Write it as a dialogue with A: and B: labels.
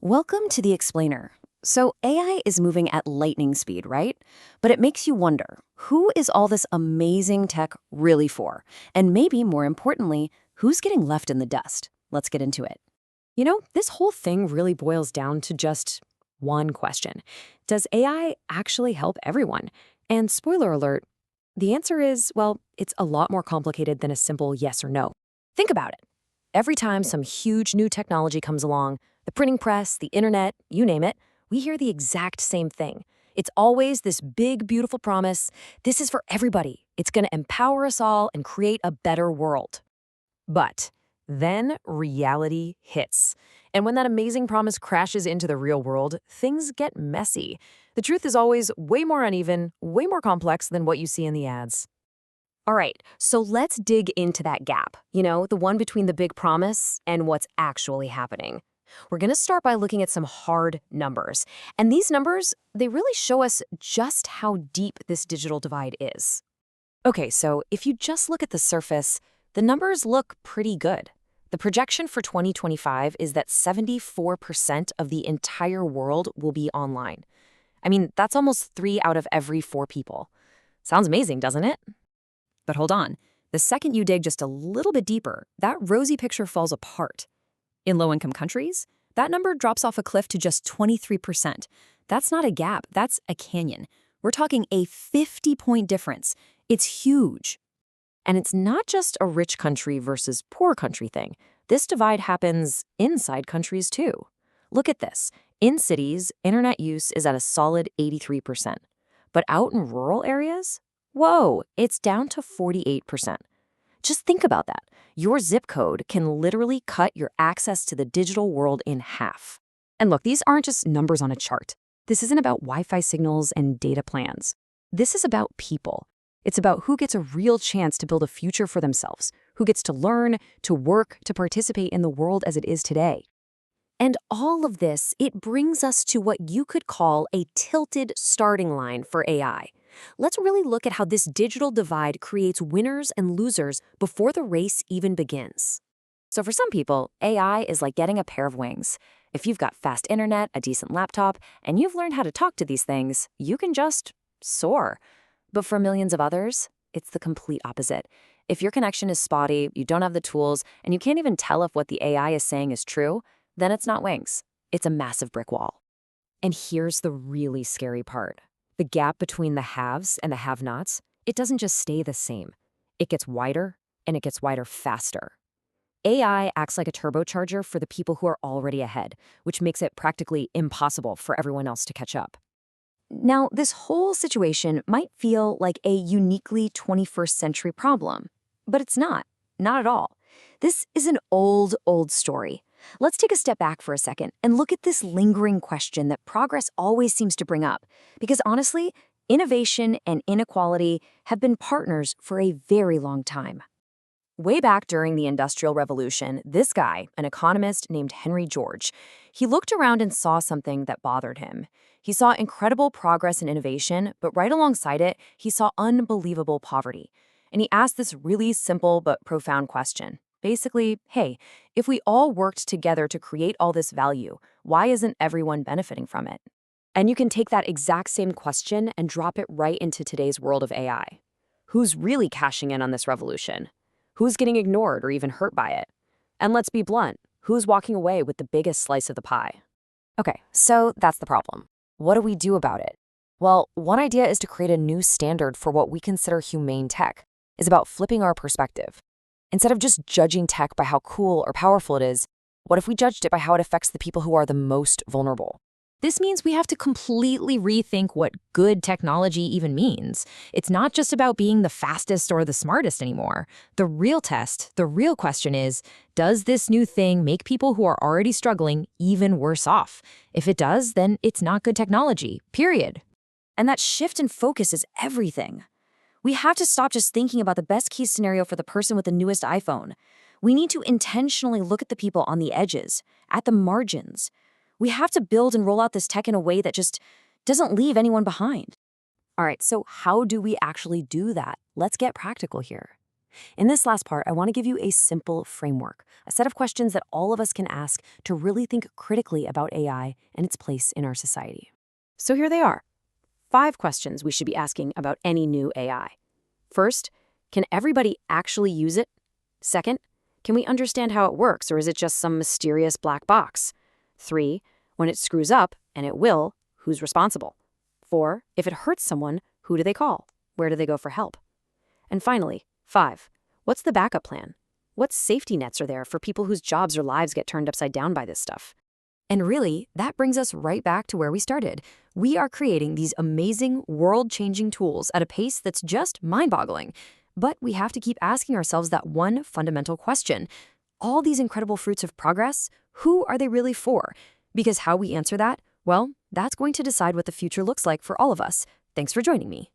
A: Welcome to the Explainer. So AI is moving at lightning speed, right? But it makes you wonder, who is all this amazing tech really for? And maybe more importantly, who's getting left in the dust? Let's get into it.
B: This whole thing really boils down to just one question. Does AI actually help everyone? And spoiler alert, the answer is, well, it's a lot more complicated than a simple yes or no. Think about it. Every time some huge new technology comes along, the printing press, the internet, you name it, we hear the exact same thing. It's always this big, beautiful promise. This is for everybody. It's going to empower us all and create a better world. But then reality hits. And when that amazing promise crashes into the real world, things get messy. The truth is always way more uneven, way more complex than what you see in the ads.
A: All right, so let's dig into that gap, the one between the big promise and what's actually happening. We're going to start by looking at some hard numbers. And these numbers, they really show us just how deep this digital divide is. Okay, so if you just look at the surface, the numbers look pretty good. The projection for 2025 is that 74% of the entire world will be online. I mean, that's almost 3 out of every 4 people. Sounds amazing, doesn't it? But hold on. The second you dig just a little bit deeper, that rosy picture falls apart. In low-income countries, that number drops off a cliff to just 23%. That's not a gap, that's a canyon. We're talking a 50-point difference. It's huge. And it's not just a rich country versus poor country thing. This divide happens inside countries too. Look at this. In cities, internet use is at a solid 83%. But out in rural areas, whoa, it's down to 48%. Just think about that. Your zip code can literally cut your access to the digital world in half. And look, these aren't just numbers on a chart. This isn't about Wi-Fi signals and data plans. This is about people. It's about who gets a real chance to build a future for themselves, who gets to learn, to work, to participate in the world as it is today. And all of this, it brings us to what you could call a tilted starting line for AI. Let's really look at how this digital divide creates winners and losers before the race even begins. So for some people, AI is like getting a pair of wings. If you've got fast internet, a decent laptop, and you've learned how to talk to these things, you can just soar. But for millions of others, it's the complete opposite. If your connection is spotty, you don't have the tools, and you can't even tell if what the AI is saying is true, then it's not wings. It's a massive brick wall. And here's the really scary part. The gap between the haves and the have-nots, it doesn't just stay the same. It gets wider, and it gets wider faster. AI acts like a turbocharger for the people who are already ahead, which makes it practically impossible for everyone else to catch up. Now, this whole situation might feel like a uniquely 21st century problem, but it's not at all. This is an old story. Let's take a step back for a second and look at this lingering question that progress always seems to bring up. Because honestly, innovation and inequality have been partners for a very long time. Way back during the Industrial Revolution, this guy, an economist named Henry George, he looked around and saw something that bothered him. He saw incredible progress and innovation, but right alongside it, he saw unbelievable poverty. And he asked this really simple but profound question. Basically, hey, if we all worked together to create all this value, why isn't everyone benefiting from it? And you can take that exact same question and drop it right into today's world of AI. Who's really cashing in on this revolution? Who's getting ignored or even hurt by it? And let's be blunt, who's walking away with the biggest slice of the pie? Okay, so that's the problem. What do we do about it? Well, one idea is to create a new standard for what we consider humane tech. It's about flipping our perspective. Instead of just judging tech by how cool or powerful it is, what if we judged it by how it affects the people who are the most vulnerable? This means we have to completely rethink what good technology even means. It's not just about being the fastest or the smartest anymore. The real test, the real question is, does this new thing make people who are already struggling even worse off? If it does, then it's not good technology, period. And that shift in focus is everything. We have to stop just thinking about the best case scenario for the person with the newest iPhone. We need to intentionally look at the people on the edges, at the margins. We have to build and roll out this tech in a way that just doesn't leave anyone behind. All right, so how do we actually do that? Let's get practical here.
B: In this last part, I want to give you a simple framework, a set of questions that all of us can ask to really think critically about AI and its place in our society.
A: So here they are. 5 questions we should be asking about any new AI. First, can everybody actually use it? Second, can we understand how it works, or is it just some mysterious black box? 3, when it screws up, and it will, who's responsible? 4, if it hurts someone, who do they call? Where do they go for help? And finally, 5, what's the backup plan? What safety nets are there for people whose jobs or lives get turned upside down by this stuff? And really, that brings us right back to where we started. We are creating these amazing, world-changing tools at a pace that's just mind-boggling. But we have to keep asking ourselves that one fundamental question. All these incredible fruits of progress, who are they really for? Because how we answer that, well, that's going to decide what the future looks like for all of us. Thanks for joining me.